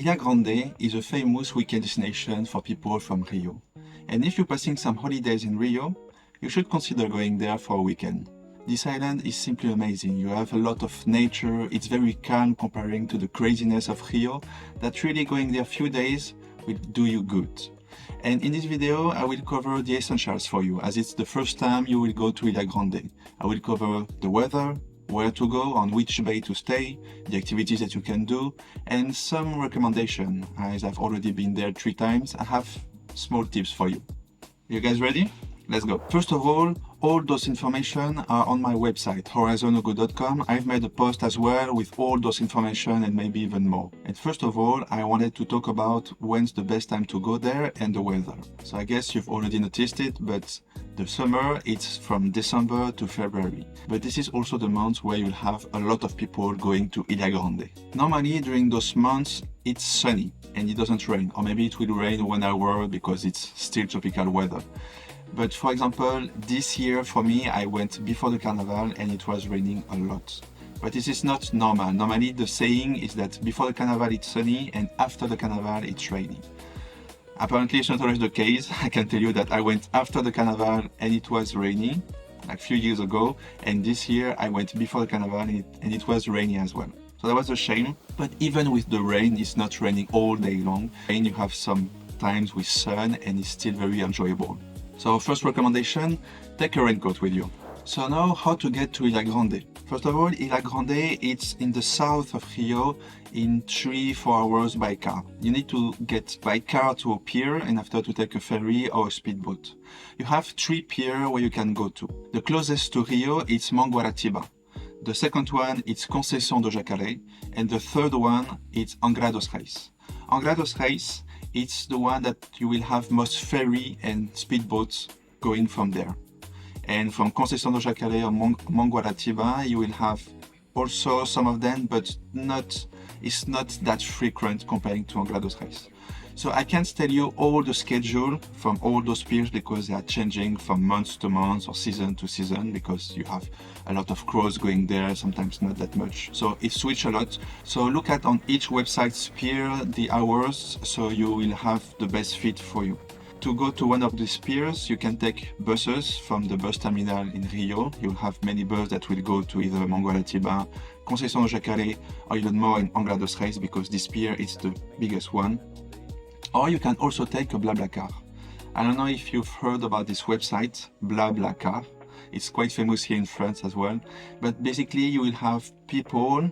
Ilha Grande is a famous weekend destination for people from Rio. And if you're passing some holidays in Rio, you should consider going there for a weekend. This island is simply amazing. You have a lot of nature, it's very calm comparing to the craziness of Rio, that really going there a few days will do you good. And in this video, I will cover the essentials for you, as it's the first time you will go to Ilha Grande. I will cover the weather, where to go, on which bay to stay, the activities that you can do, and some recommendation. As I've already been there 3 times, I have small tips for you. You guys ready? Let's go. First of all those information are on my website, horizonogo.com. I've made a post as well with all those information and maybe even more. And first of all, I wanted to talk about when's the best time to go there and the weather. So I guess you've already noticed it, but the summer, it's from December to February. But this is also the month where you'll have a lot of people going to Ilha Grande. Normally, during those months, it's sunny and it doesn't rain, or maybe it will rain 1 hour because it's still tropical weather. But for example, this year for me, I went before the Carnival and it was raining a lot. But this is not normal. Normally the saying is that before the Carnival it's sunny and after the Carnival it's raining. Apparently it's not always the case. I can tell you that I went after the Carnival and it was raining, like a few years ago. And this year I went before the Carnival and it was rainy as well. So that was a shame. But even with the rain, it's not raining all day long. And you have some times with sun and it's still very enjoyable. So first recommendation, take a raincoat with you. So now how to get to Ilha Grande. First of all, Ilha Grande, it's in the south of Rio in 3-4 hours by car. You need to get by car to a pier and after to take a ferry or a speedboat. You have 3 piers where you can go to. The closest to Rio is Mangaratiba. The second one is Conceição de Jacareí and the third one is Angra dos Reis. Angra dos Reis, it's the one that you will have most ferry and speedboats going from there. And from Conceição de Jacareí or Mangaratiba, you will have also some of them, but it's not that frequent comparing to Angra dos Reis. So I can't tell you all the schedule from all those piers because they are changing from month to month or season to season because you have a lot of crews going there, sometimes not that much. So it switches a lot. So look at on each website's pier the hours so you will have the best fit for you. To go to one of these piers, you can take buses from the bus terminal in Rio. You'll have many buses that will go to either Mangaratiba, Conceição de Jacareí, or even more in Angra dos Reis because this pier is the biggest one. Or you can also take a BlaBlaCar. I don't know if you've heard about this website, BlaBlaCar. It's quite famous here in France as well. But basically you will have people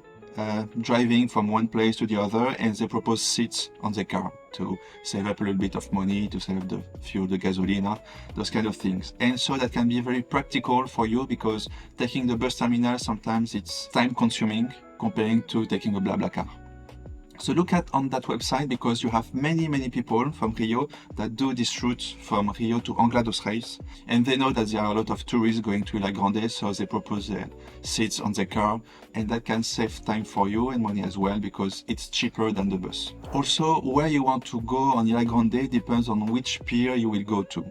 driving from one place to the other and they propose seats on the car to save up a little bit of money, to save up the fuel, the gasolina, those kind of things. And so that can be very practical for you because taking the bus terminal sometimes it's time consuming comparing to taking a BlaBlaCar. So look at on that website because you have many people from Rio that do this route from Rio to Angra dos Reis and they know that there are a lot of tourists going to Ilha Grande, so they propose their seats on the car and that can save time for you and money as well because it's cheaper than the bus. Also, where you want to go on Ilha Grande depends on which pier you will go to.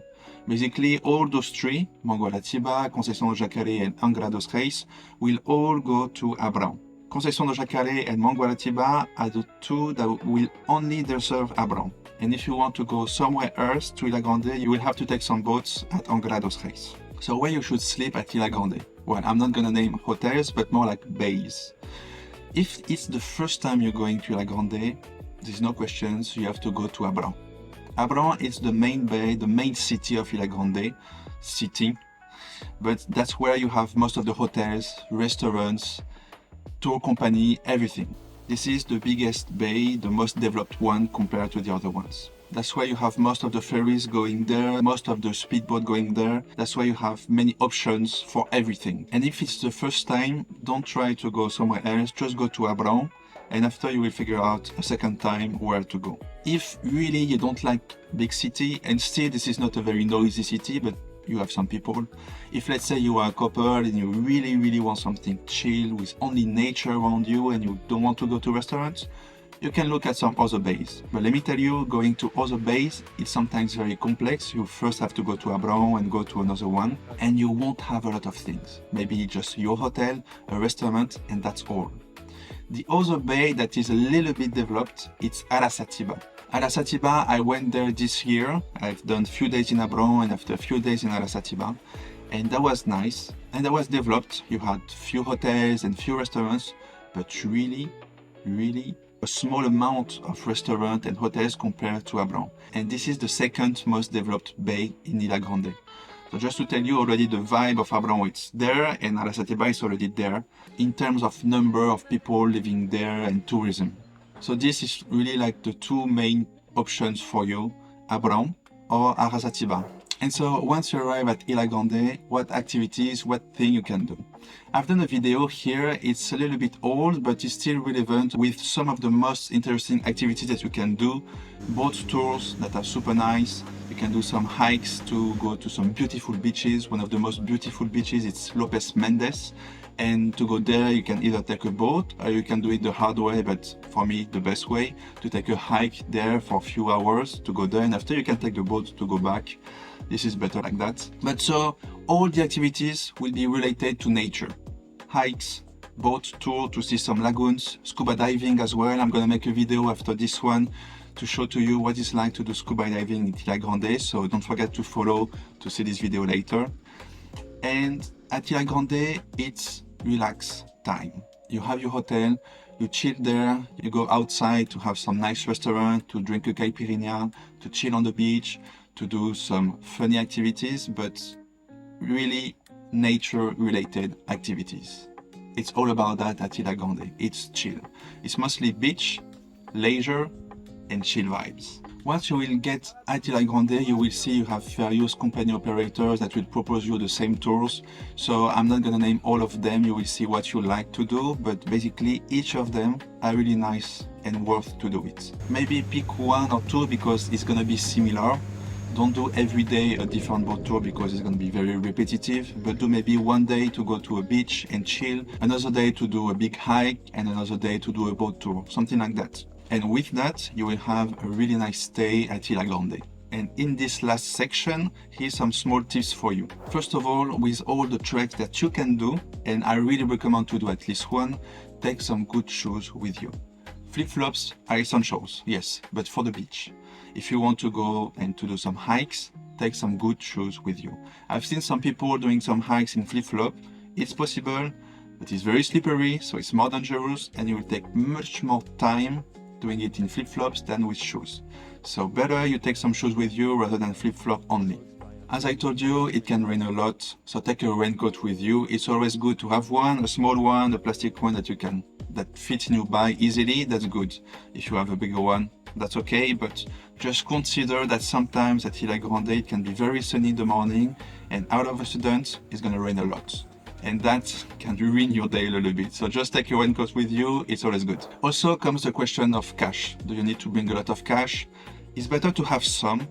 Basically, all those 3, Mangaratiba, Conceição de Jacareí and Angra dos Reis, will all go to Abraão. Conceição de Jacareí and Mangaratiba are the 2 that will only serve Abraão. And if you want to go somewhere else to Ilha Grande, you will have to take some boats at Angra dos Reis. So where you should sleep at Ilha Grande? Well, I'm not gonna name hotels, but more like bays. If it's the first time you're going to Ilha Grande, there's no questions, you have to go to Abraão. Abraão is the main bay, the main city of Ilha Grande city, but that's where you have most of the hotels, restaurants, tour company, everything. This is the biggest bay, the most developed one compared to the other ones. That's why you have most of the ferries going there, most of the speedboat going there. That's why you have many options for everything. And if it's the first time, don't try to go somewhere else, just go to Abraão and after you will figure out a second time where to go. If really you don't like big city, and still this is not a very noisy city, but you have some people. If let's say you are a couple and you really want something chill with only nature around you and you don't want to go to restaurants, you can look at some other bays. But let me tell you, going to other bays, it's sometimes very complex. You first have to go to Abraão and go to another one, and you won't have a lot of things. Maybe just your hotel, a restaurant, and that's all. The other bay that is a little bit developed, it's Araçatiba. Araçatiba, I went there this year. I've done a few days in Abraão and after a few days in Araçatiba. And that was nice. And that was developed. You had few hotels and few restaurants, but really a small amount of restaurants and hotels compared to Abraão. And this is the second most developed bay in Ilha Grande. So just to tell you already the vibe of Abraão, it's there, and Araçatiba is already there in terms of number of people living there and tourism. So this is really like the two main options for you, Abraão or Araçatiba. And so once you arrive at Ilha Grande, what activities, what thing you can do? I've done a video here, it's a little bit old, but it's still relevant with some of the most interesting activities that you can do. Boat tours that are super nice. You can do some hikes to go to some beautiful beaches. One of the most beautiful beaches, it's Lopes Mendes. And to go there, you can either take a boat or you can do it the hard way, but for me, the best way, to take a hike there for a few hours to go there, and after you can take the boat to go back. This is better like that. But so all the activities will be related to nature. Hikes, boat tour to see some lagoons, scuba diving as well. I'm gonna make a video after this one to show to you what it's like to do scuba diving in Ilha Grande, so don't forget to follow to see this video later. And at Ilha Grande, it's relax time. You have your hotel, you chill there, you go outside to have some nice restaurant, to drink a caipirinha, to chill on the beach, to do some funny activities, but really nature-related activities. It's all about that at Ilha Grande. It's chill. It's mostly beach, leisure, and chill vibes. Once you will get at Ilha Grande, you will see you have various company operators that will propose you the same tours. So I'm not gonna name all of them, you will see what you like to do, but basically each of them are really nice and worth to do it. Maybe pick one or two because it's gonna be similar. Don't do every day a different boat tour because it's going to be very repetitive, but do maybe one day to go to a beach and chill, another day to do a big hike, and another day to do a boat tour, something like that. And with that, you will have a really nice stay at Ilha Grande. And in this last section, here's some small tips for you. First of all, with all the treks that you can do, and I really recommend to do at least one, take some good shoes with you. Flip-flops are essentials, yes, but for the beach. If you want to go and to do some hikes, take some good shoes with you. I've seen some people doing some hikes in flip-flop. It's possible, but it's very slippery, so it's more dangerous, and you will take much more time doing it in flip-flops than with shoes. So better you take some shoes with you rather than flip-flop only. As I told you, it can rain a lot, so take a raincoat with you. It's always good to have one, a small one, a plastic one that fits in your bag easily, that's good. If you have a bigger one, that's okay, but just consider that sometimes at Ilha Grande it can be very sunny in the morning, and out of a sudden it's gonna rain a lot. And that can ruin your day a little bit. So just take your raincoat with you, it's always good. Also comes the question of cash. Do you need to bring a lot of cash? It's better to have some,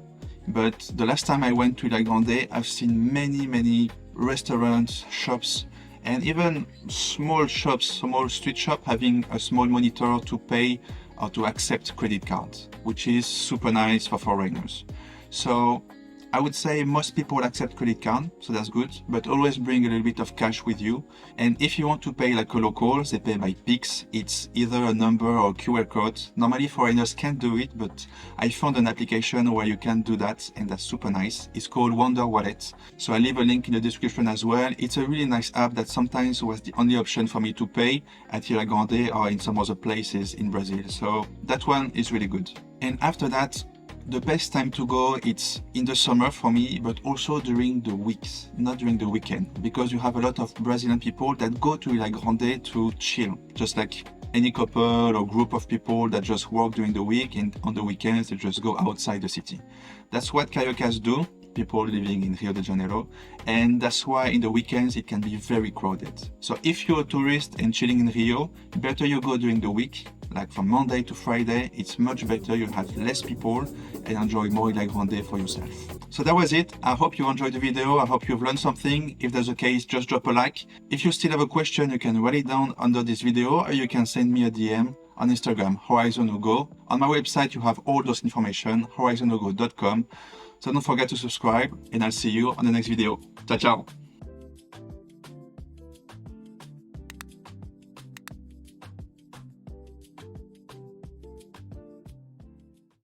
but the last time I went to Ilha Grande, I've seen many restaurants, shops, and even small shops, small street shop having a small monitor to pay or to accept credit cards, which is super nice for foreigners. So I would say most people accept credit card, so that's good, but always bring a little bit of cash with you. And if you want to pay like a local, they pay by Pix. It's either a number or a QR code. Normally foreigners can't do it, but I found an application where you can do that, and that's super nice. It's called Wonder Wallet. So I leave a link in the description as well. It's a really nice app that sometimes was the only option for me to pay at Ilha Grande or in some other places in Brazil. So that one is really good. And after that, the best time to go, it's in the summer for me, but also during the weeks, not during the weekend, because you have a lot of Brazilian people that go to Ilha Grande to chill, just like any couple or group of people that just work during the week, and on the weekends they just go outside the city. That's what cariocas do, people living in Rio de Janeiro, and that's why in the weekends it can be very crowded. So if you're a tourist and chilling in Rio, better you go during the week, like from Monday to Friday. It's much better, you have less people and enjoy more Ilha Grande for yourself. So that was it. I hope you enjoyed the video. I hope you've learned something. If that's the case, just drop a like. If you still have a question, you can write it down under this video, or you can send me a DM on Instagram, HorizonUgo. On my website, you have all those information, horizonugo.com. So don't forget to subscribe, and I'll see you on the next video. Ciao, ciao!